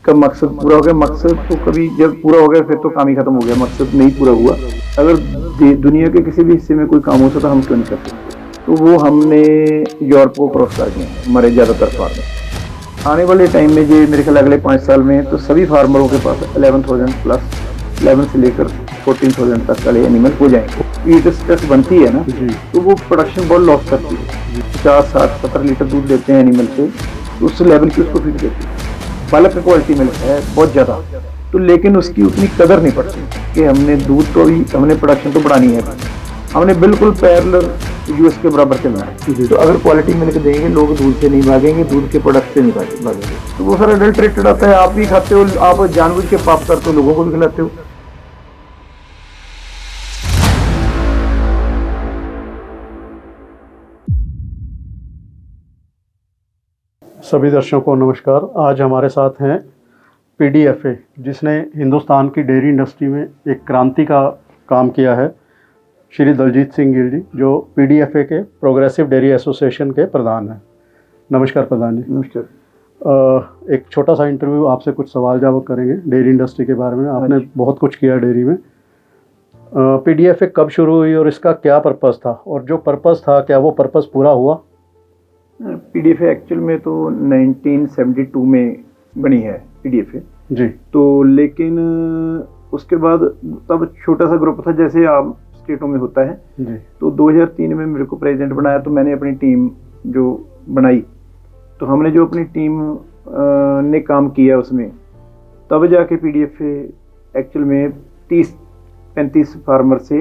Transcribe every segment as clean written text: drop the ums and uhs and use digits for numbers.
कब मकसद पूरा हो गया। मकसद तो कभी जब पूरा हो गया फिर तो काम ही खत्म हो गया, मकसद नहीं पूरा हुआ। अगर दुनिया के किसी भी हिस्से में कोई काम हो सकता हम क्यों नहीं कर सकते। तो वो हमने यूरोप को क्रॉस कर गए हमारे ज़्यादातर फार्मर। आने वाले टाइम में जो मेरे ख्याल अगले 5 साल में तो सभी फार्मरों के पास 11,000 प्लस 11 से लेकर 14,000 तक वाले एनिमल हो जाएंगे। ईट स्ट्रेस बनती है ना, तो वो प्रोडक्शन बहुत लॉस करती है। 50, 60, 70 लीटर दूध देते हैं एनिमल से, तो उस लेवल की उसको फीड देती है। बल्क क्वालिटी मिल्क है बहुत ज़्यादा, तो लेकिन उसकी उतनी कदर नहीं पड़ती कि हमने दूध तो अभी हमने प्रोडक्शन तो बढ़ानी है, हमने बिल्कुल पैरेलल यूएस के बराबर चलना है। तो अगर क्वालिटी मिल्क देंगे लोग दूध से नहीं भागेंगे, दूध के प्रोडक्ट से नहीं भागेंगे। तो वो सारा अडल्ट्रेटेड आता है, आप भी खाते हो, आप जानबूझ के पाप करते हो, लोगों को भी खिलाते हो। सभी दर्शकों को नमस्कार। आज हमारे साथ हैं पीडीएफए, जिसने हिंदुस्तान की डेयरी इंडस्ट्री में एक क्रांति का काम किया है, श्री दलजीत सिंह गिल जी, जो पीडीएफए के प्रोग्रेसिव डेयरी एसोसिएशन के प्रधान हैं। नमस्कार प्रधान जी। नमस्कार। एक छोटा सा इंटरव्यू, आपसे कुछ सवाल जवाब करेंगे डेयरी इंडस्ट्री के बारे में। आपने बहुत कुछ किया डेयरी में। पीडीएफए कब शुरू हुई और इसका क्या पर्पज़ था, और जो पर्पज़ था क्या वो पर्पज़ पूरा हुआ? पीडीएफए एक्चुअल में तो 1972 में बनी है पीडीएफए जी। तो लेकिन उसके बाद तब छोटा सा ग्रुप था, जैसे आप स्टेटों में होता है जी। तो 2003 में मेरे को प्रेसिडेंट बनाया, तो मैंने अपनी टीम जो बनाई, तो हमने जो अपनी टीम ने काम किया उसमें, तब जाके पीडीएफए एक्चुअल में 30-35 फार्मर से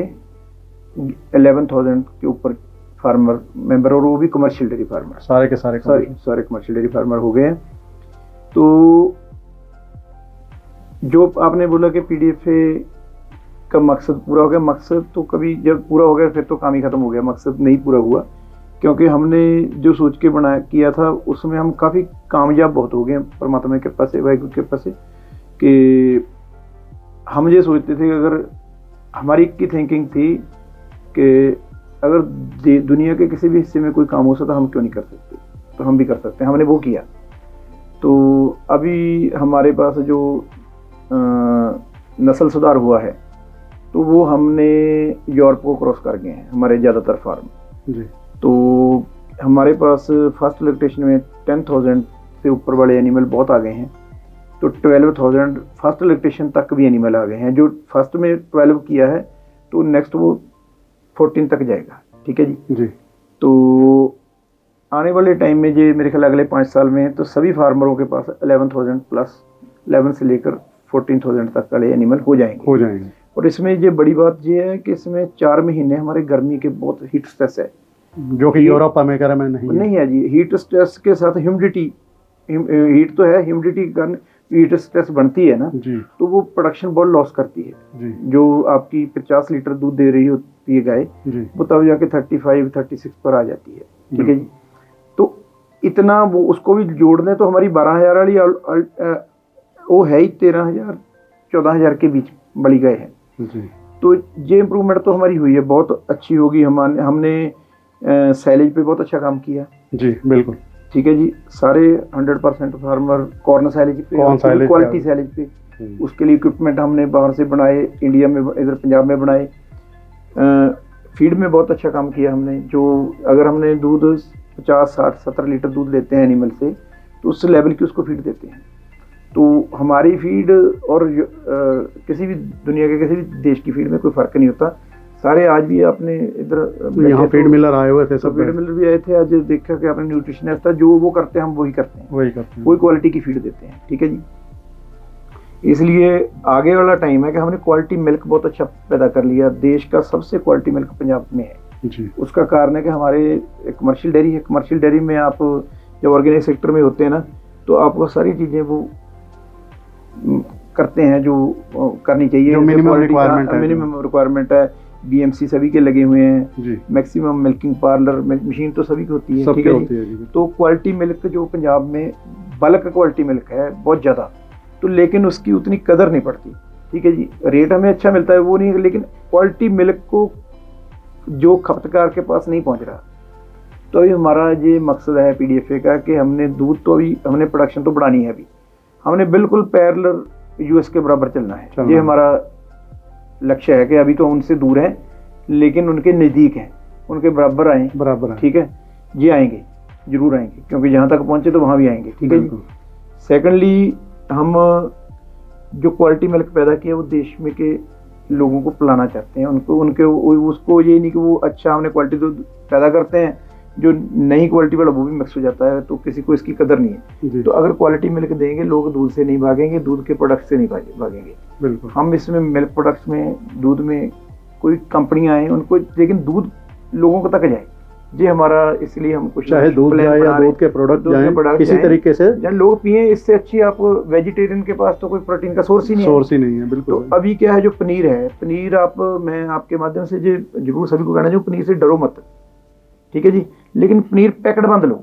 11,000 के ऊपर फार्मर मेंबर, और वो भी कमर्शियल डेयरी फार्मर, सारे कमर्शियल डेयरी फार्मर हो गए हैं। तो जो आपने बोला कि पीडीएफए का मकसद पूरा हो गया, मकसद तो कभी जब पूरा हो गया फिर तो काम ही खत्म हो गया, मकसद नहीं पूरा हुआ। क्योंकि हमने जो सोच के बनाया किया था उसमें हम काफ़ी कामयाब बहुत हो गए परमात्मा की कृपा से, वाहिगुरु की कृपा से। कि हम ये सोचते थे कि अगर हमारी की थिंकिंग थी कि अगर दुनिया के किसी भी हिस्से में कोई काम हो सकता हम क्यों नहीं कर सकते, तो हम भी कर सकते हैं, हमने वो किया। तो अभी हमारे पास जो नस्ल सुधार हुआ है तो वो हमने यूरोप को क्रॉस कर गए हैं हमारे ज़्यादातर फार्म जी। तो हमारे पास फर्स्ट लैक्टेशन में 10,000 से ऊपर वाले एनिमल बहुत आ गए हैं, तो 12,000 फर्स्ट लैक्टेशन तक भी एनिमल आ गए हैं। जो फर्स्ट में 12 किया है तो नेक्स्ट वो 14 तक जाएगा। ठीक है जी। तो आने वाले टाइम में जो मेरे ख्याल अगले 5 साल में तो सभी फार्मरों के पास 11,000 प्लस 11 से लेकर 14,000 तक वाले एनिमल हो जाएंगे। और इसमें ये बड़ी बात ये है कि इसमें 4 महीने हमारे गर्मी के बहुत हीट स्ट्रेस है, जो कि यूरोप अमेरिका में नहीं है जी। हीट स्ट्रेस के साथ ह्यूमिडिटी, हीट तो है, ह्यूमिडिटी का हीट स्ट्रेस बनती है ना जी, तो वो प्रोडक्शन बहुत लॉस करती है जी। जो आपकी 50 लीटर दूध दे रही होती है गाय, वो तब जाके 35-36 पर आ जाती है। ठीक है जी। तो इतना वो उसको भी जोड़ दें तो हमारी 12,000 वाली वो है ही 13,000-14,000 के बीच बड़ी गाय है जी। तो ये इम्प्रूवमेंट तो हमारी हुई है, बहुत अच्छी होगी। हमने सैलेज पे बहुत अच्छा काम किया जी। बिल्कुल ठीक है जी। सारे 100% फार्मर कॉर्न सैलेज पे, क्वालिटी सैलेज पे, उसके लिए इक्विपमेंट हमने बाहर से बनाए, इंडिया में, इधर पंजाब में बनाए। फीड में बहुत अच्छा काम किया हमने। जो अगर हमने दूध 50, 60, 70 लीटर दूध लेते हैं एनिमल से, तो उस लेवल की उसको फीड देते हैं। तो हमारी फीड और किसी भी दुनिया के किसी भी देश की फीड में कोई फ़र्क नहीं होता। सारे आज भी आपने इधर यहाँ फीड मिलर आए हुए थे, सब फीड मिलर भी आए थे। आज देखा कि आपने न्यूट्रिशनिस्ट था, जो वो करते हैं हम वही करते हैं, वही क्वालिटी की फीड देते हैं। ठीक है जी। इसलिए आगे वाला टाइम है कि हमने क्वालिटी मिल्क बहुत अच्छा पैदा कर लिया। देश का सबसे क्वालिटी मिल्क पंजाब में है जी। उसका कारण है कि हमारे कमर्शियल डेयरी है। कमर्शियल डेयरी में आप जब ऑर्गेनिक सेक्टर में होते हैं ना, तो आपको सारी चीज़ें वो करते हैं जो करनी चाहिए, मिनिमम रिक्वायरमेंट है। बीएमसी सभी के लगे हुए हैं, मैक्सिमम मिल्किंग पार्लर मशीन तो सभी की होती है। ठीक है जी। तो क्वालिटी मिल्क जो पंजाब में बल्क क्वालिटी मिल्क है बहुत ज़्यादा, तो लेकिन उसकी उतनी कदर नहीं पड़ती। ठीक है जी। रेट हमें अच्छा मिलता है वो नहीं, लेकिन क्वालिटी मिल्क को जो खपतकार के पास नहीं पहुंच रहा। तो अभी हमारा ये मकसद है पीडीएफए का कि हमने दूध तो अभी हमने प्रोडक्शन तो बढ़ानी है। अभी हमने बिल्कुल पैरेलल यूएस के बराबर चलना है। ये हमारा लक्ष्य है कि अभी तो उनसे दूर हैं लेकिन उनके नज़दीक हैं, उनके बराबर आए, ठीक है, ये आएंगे, जरूर आएंगे, क्योंकि जहाँ तक पहुँचे तो वहाँ भी आएंगे, ठीक है जी। सेकेंडली, हम जो क्वालिटी मिल्क पैदा किया वो देश में के लोगों को पिलाना चाहते हैं, उसको ये नहीं कि वो अच्छा हमने क्वालिटी दूध पैदा करते हैं, जो नई क्वालिटी वाला वो भी मिक्स हो जाता है, तो किसी को इसकी कदर नहीं है। तो अगर क्वालिटी मिल्क देंगे, लोग दूध से नहीं भागेंगे, दूध के प्रोडक्ट से नहीं भागेंगे। बिल्कुल, हम इसमें मिल्क प्रोडक्ट्स में, दूध में कोई कंपनियां आए उनको, लेकिन दूध लोगों तक जाए, ये हमारा, इसलिए हम कुछ चाहे दूध जाए या दूध के प्रोडक्ट जाए, किसी तरीके से लोग पिए, इससे अच्छी आप वेजिटेरियन के पास तो कोई प्रोटीन का सोर्स ही नहीं है। बिल्कुल। तो अभी क्या है, जो पनीर है, पनीर मैं आपके माध्यम से जरूर सभी को कहना चाहूँ, पनीर से डरो मत, ठीक है जी, लेकिन पनीर पैकेट बंद लो।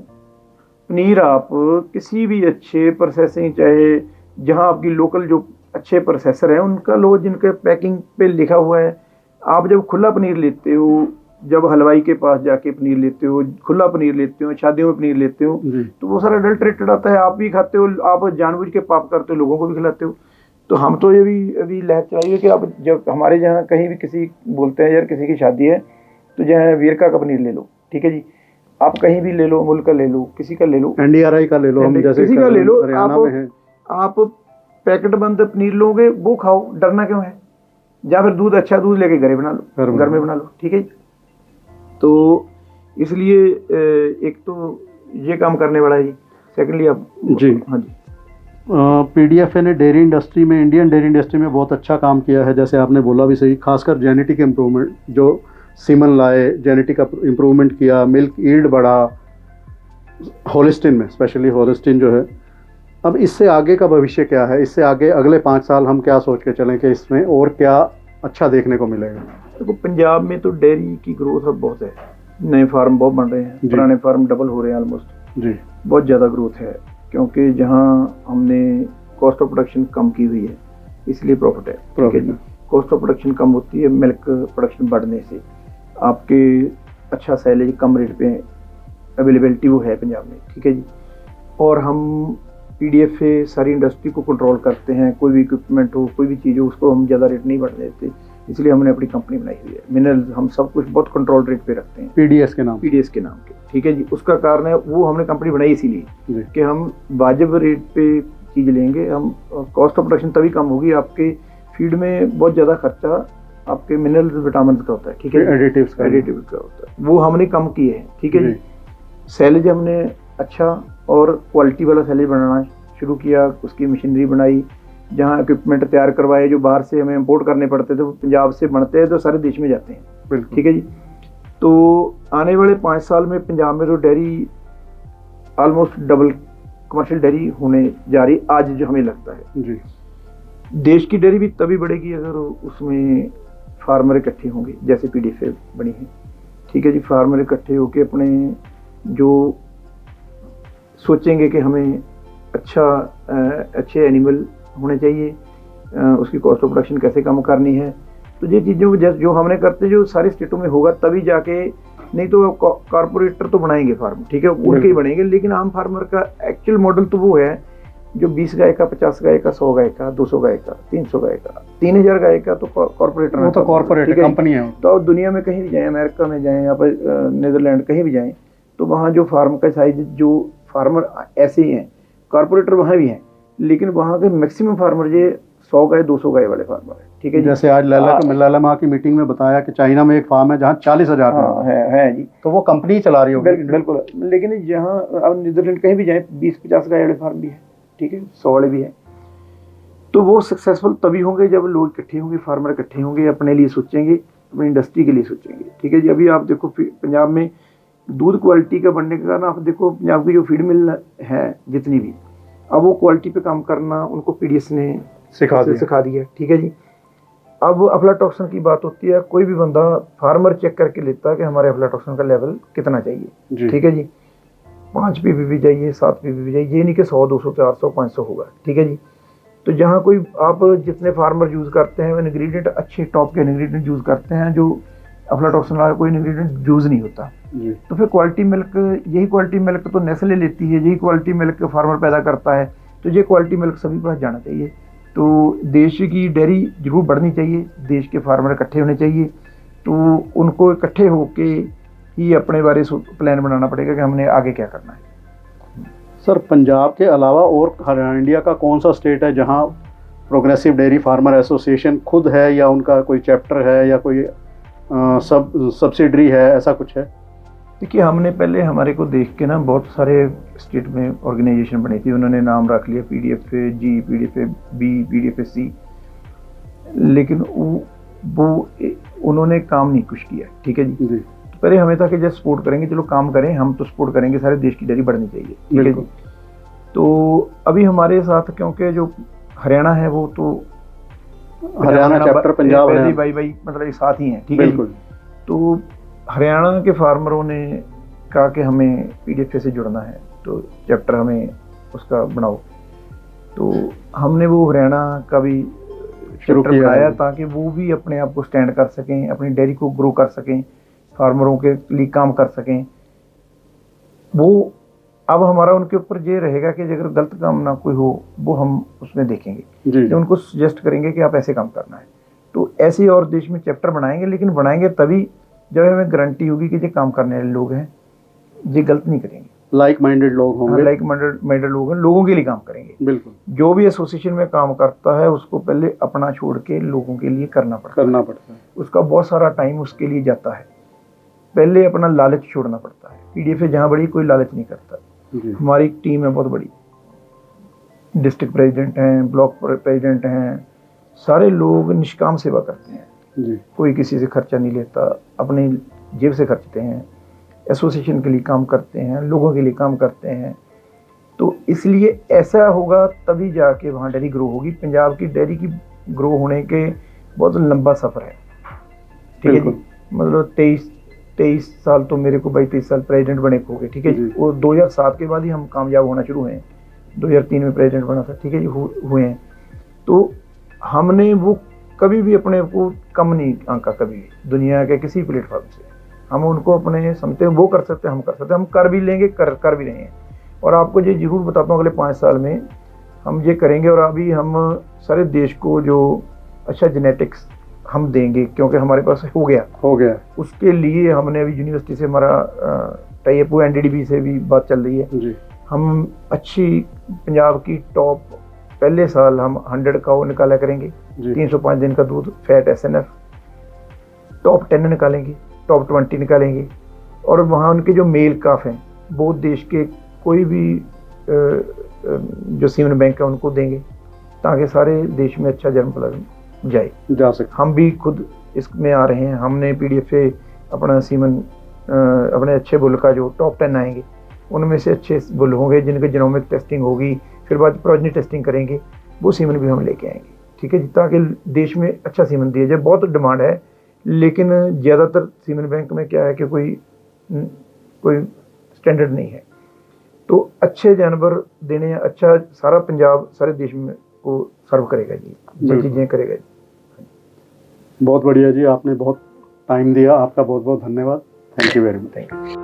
पनीर आप किसी भी अच्छे प्रोसेसिंग, चाहे जहाँ आपकी लोकल जो अच्छे प्रोसेसर हैं उनका लो, जिनके पैकिंग पे लिखा हुआ है। आप जब खुला पनीर लेते हो, जब हलवाई के पास जाके पनीर लेते हो, खुला पनीर लेते हो, शादियों में पनीर लेते हो, तो वो सारा अडल्ट्रेटेड आता है, आप भी खाते हो, आप जानबूझ के पाप करते हो, लोगों को भी खिलाते हो। तो हम तो ये भी अभी लहर चलाई है कि आप जब हमारे जहाँ कहीं भी किसी बोलते हैं यार किसी की शादी है तो जहाँ वेरका का पनीर ले लो, ठीक है जी, आप कहीं भी ले लो, मुल्क का ले लो, किसी का ले लो, NDRI का ले लो, हम जैसे किसी का ले लो, आप पैकेट बंद पनीर लोगे, वो खाओ, डरना क्यों है? या फिर दूध, अच्छा दूध लेके घर बना लो, घर में बना लो, ठीक है। तो इसलिए एक तो ये काम करने वाला है। सेकेंडली आप जी, हाँ जी, PDFA ने डेयरी इंडस्ट्री में, इंडियन डेयरी इंडस्ट्री में बहुत अच्छा काम किया है, जैसे आपने बोला भी सही, खासकर जेनेटिक इम्प्रूवमेंट, जो सीमन लाए, जेनेटिक इम्प्रूवमेंट किया, मिल्क ईल्ड बढ़ा, होलिस्टिन में, स्पेशली होलिस्टिन जो है। अब इससे आगे का भविष्य क्या है? इससे आगे अगले 5 साल हम क्या सोच के चलें कि इसमें और क्या अच्छा देखने को मिलेगा? देखो, पंजाब में तो डेयरी की ग्रोथ अब बहुत है, नए फार्म बहुत बन रहे हैं, पुराने फार्म डबल हो रहे हैं ऑलमोस्ट जी, बहुत ज़्यादा ग्रोथ है, क्योंकि जहाँ हमने कॉस्ट ऑफ प्रोडक्शन कम की हुई है इसलिए प्रॉफिट है, ठीक है जी। कॉस्ट ऑफ प्रोडक्शन कम होती है मिल्क प्रोडक्शन बढ़ने से, आपके अच्छा सैलेज कम रेट पे अवेलेबिलिटी वो है पंजाब में, ठीक है जी। और हम PDFA सारी इंडस्ट्री को कंट्रोल करते हैं, कोई भी इक्विपमेंट हो, कोई भी चीज़ हो, उसको हम ज़्यादा रेट नहीं बढ़ने देते, इसलिए हमने अपनी कंपनी बनाई हुई है। मिनरल्स हम सब कुछ बहुत कंट्रोल रेट पे रखते हैं, PDS के नाम के, ठीक है जी। उसका कारण है, वो हमने कंपनी बनाई इसीलिए कि हम वाजिब रेट पे चीज़ लेंगे। हम कॉस्ट ऑफ प्रोडक्शन तभी कम होगी, आपके फीड में बहुत ज़्यादा खर्चा आपके मिनरल्स विटामिन का होता है, ठीक है, एडिटिव्स का होता है, वो हमने कम किए हैं, ठीक है जी। सैलेज हमने अच्छा और क्वालिटी वाला सैलेज बनाना शुरू किया, उसकी मशीनरी बनाई, जहाँ इक्विपमेंट तैयार करवाए, जो बाहर से हमें इंपोर्ट करने पड़ते थे वो पंजाब से बनते हैं तो सारे देश में जाते हैं, ठीक है जी। तो आने वाले 5 साल में पंजाब में तो dairy almost double commercial dairy होने जा रही आज, जो हमें लगता है जी। देश की डेयरी भी तभी बढ़ेगी अगर उसमें फार्मर इकट्ठे होंगे, जैसे PDFA बनी है, ठीक है जी। फार्मर इकट्ठे होके अपने जो सोचेंगे कि हमें अच्छे एनिमल होने चाहिए, उसकी कॉस्ट ऑफ प्रोडक्शन कैसे कम करनी है, तो ये चीज़ों जो हमने करते जो सारे स्टेटों में होगा तभी जाके, नहीं तो कॉर्पोरेटर तो बनाएंगे फार्म, ठीक है, उनके ही बनेंगे, लेकिन आम फार्मर का एक्चुअल मॉडल तो वो है जो 20 गाय का, 50 गाय का, 100 गाय का, 200 गाय का, 300 गाय का, 3000 गाय का, तो कॉर्पोरेटर, वो तो कॉर्पोरेट कंपनी है। तो दुनिया में कहीं भी जाएं, अमेरिका में जाएं या फिर नीदरलैंड कहीं भी जाएं, तो वहाँ जो फार्म का साइज, जो फार्मर ऐसे ही हैं, कॉर्पोरेटर वहाँ भी हैं, लेकिन वहाँ के मैक्सिमम फार्मर ये 100 गाय 200 गाय वाले फार्मर है, ठीक है। जैसे आज लैला माँ की मीटिंग में बताया कि चाइना में एक फार्म है जहाँ 40,000 है जी, तो वो कंपनी चला रही होगी। बिल्कुल, लेकिन जहाँ अब नीदरलैंड कहीं भी जाए 20-50 गाय वाले फार्म भी है, ठीक है, 100 वाले भी हैं। तो वो सक्सेसफुल तभी होंगे जब लोग इकट्ठे होंगे, फार्मर इकट्ठे होंगे, अपने लिए सोचेंगे, अपनी इंडस्ट्री के लिए सोचेंगे, ठीक है जी। अभी आप देखो पंजाब में दूध क्वालिटी का बढ़ने के कारण आप देखो पंजाब की जो फीड मिल है जितनी भी, अब वो क्वालिटी पे काम करना उनको PDS ने सिखा दिया, ठीक है जी। अब अफ्लाटॉक्सिन की बात होती है, कोई भी बंदा फार्मर चेक करके लेता है कि हमारे अफ्लाटॉक्सिन का लेवल कितना चाहिए, ठीक है जी। 5 ppb चाहिए, 7 ppb चाहिए, ये नहीं कि 100, 200, 400, 500 होगा, ठीक है जी। तो जहाँ कोई आप जितने फार्मर यूज़ करते हैं इन्ग्रीडियंट अच्छे टॉप के इन्ग्रीडियंट यूज़ करते हैं, जो अफ्लाटॉक्सिन वाला कोई इन्ग्रीडियंट यूज़ नहीं होता, तो फिर क्वालिटी मिल्क, यही क्वालिटी मिल्क तो नेस्ले लेती है, यही क्वालिटी मिल्क फार्मर पैदा करता है, तो ये क्वालिटी मिल्क सभी के पास जाना चाहिए। तो देश की डेयरी जरूर बढ़नी चाहिए, देश के फार्मर इकट्ठे होने चाहिए, तो उनको इकट्ठे होके ही अपने बारे प्लान बनाना पड़ेगा कि हमने आगे क्या करना है। सर, पंजाब के अलावा और हरियाणा इंडिया का कौन सा स्टेट है जहां प्रोग्रेसिव डेयरी फार्मर एसोसिएशन खुद है, या उनका कोई चैप्टर है, या कोई सब्सिडरी है, ऐसा कुछ है? देखिए, हमने पहले हमारे को देख के ना बहुत सारे स्टेट में ऑर्गेनाइजेशन बनी थी, उन्होंने नाम रख लिया PDFA G, PDFA B, PDFA C, लेकिन वो उन्होंने काम नहीं कुछ किया। ठीक है जी। पहले हमें था कि जब सपोर्ट करेंगे, चलो काम करें, हम तो सपोर्ट करेंगे, सारे देश की डेयरी बढ़नी चाहिए। ठीक है जी। तो अभी हमारे साथ क्योंकि जो हरियाणा है वो तो हरियाणा चैप्टर पंजाब है, भाई मतलब एक साथ ही हैं। ठीक है जी। तो हरियाणा के फार्मरों ने कहा कि हमें PDFA से जुड़ना है, तो चैप्टर हमें उसका बनाओ। तो हमने वो हरियाणा का भी चैप्टर बनाया ताकि वो भी अपने आप को स्टैंड कर सकें, अपनी डेयरी को ग्रो कर सकें, फार्मरों के लिए काम कर सकें। वो अब हमारा उनके ऊपर ये रहेगा कि अगर गलत काम ना कोई हो वो हम उसमें देखेंगे, जो उनको सजेस्ट करेंगे कि आप ऐसे काम करना है। तो ऐसे और देश में चैप्टर बनाएंगे, लेकिन बनाएंगे तभी जब हमें गारंटी होगी कि ये काम करने वाले लोग हैं, ये गलत नहीं करेंगे, लाइक माइंडेड लोग होंगे, लाइक माइंडेड लोग हैं, लोगों के लिए काम करेंगे। बिल्कुल। जो भी एसोसिएशन में काम करता है उसको पहले अपना छोड़ के लोगों के लिए करना पड़ता है। उसका बहुत सारा टाइम उसके लिए जाता है, पहले अपना लालच छोड़ना पड़ता है। PDFA जहाँ बड़ी कोई लालच नहीं करता। हमारी टीम है बहुत बड़ी, डिस्ट्रिक्ट प्रेसिडेंट हैं, ब्लॉक प्रेसिडेंट हैं, सारे लोग निष्काम सेवा करते हैं जी। कोई किसी से खर्चा नहीं लेता, अपनी जेब से खर्चते हैं, एसोसिएशन के लिए काम करते हैं, लोगों के लिए काम करते हैं। तो इसलिए ऐसा होगा तभी जाके वहाँ डेयरी ग्रो होगी। पंजाब की डेयरी की ग्रो होने के बहुत लंबा सफ़र है। ठीक है जी। मतलब 23 साल तो मेरे को 23 साल प्रेसिडेंट बने हो गए। ठीक है जी। वो 2007 के बाद ही हम कामयाब होना शुरू हुए हैं, 2003 में प्रेसिडेंट बना था। ठीक है जी, हुए हैं। तो हमने वो कभी भी अपने को कम नहीं आंका, कभी भी दुनिया के किसी प्लेटफॉर्म से हम उनको अपने समझते हैं, वो कर सकते हैं, हम कर सकते हैं, हम कर भी लेंगे, कर भी रहे हैं। और आपको ये जरूर बताता हूँ, अगले 5 साल में हम ये करेंगे। और अभी हम सारे देश को जो अच्छा जेनेटिक्स हम देंगे, क्योंकि हमारे पास हो गया। उसके लिए हमने अभी यूनिवर्सिटी से हमारा टाई अप हुआ, NDDB से भी बात चल रही है जी। हम अच्छी पंजाब की टॉप, पहले साल हम 100 काऊ निकाला करेंगे, 305 दिन का दूध, फैट SNF, टॉप 10 निकालेंगे, टॉप 20 निकालेंगे। और वहाँ उनके जो मेल काफ हैं वो देश के कोई भी जो सीमन बैंक है उनको देंगे, ताकि सारे देश में अच्छा जन्म प्लान जा सके। हम भी खुद इसमें आ रहे हैं। हमने PDFA अपना सीमन अपने अच्छे बुल का जो टॉप 10 आएंगे उनमें से अच्छे बुल होंगे जिनकी जीनोमिक टेस्टिंग होगी, फिर बाद प्रोजनी टेस्टिंग करेंगे, वो सीमन भी हम लेके आएंगे। ठीक है जी, ताकि देश में अच्छा सीमन दिया जाए। बहुत डिमांड है, लेकिन ज़्यादातर सीमन बैंक में क्या है कि कोई स्टैंडर्ड नहीं है। तो अच्छे जानवर देने, अच्छा सारा पंजाब सारे देश में को सर्व करेगा जी, ये चीज़ें करेगा जी। बहुत बढ़िया जी, आपने बहुत टाइम दिया, आपका बहुत बहुत धन्यवाद। Thank you very much. Thank you.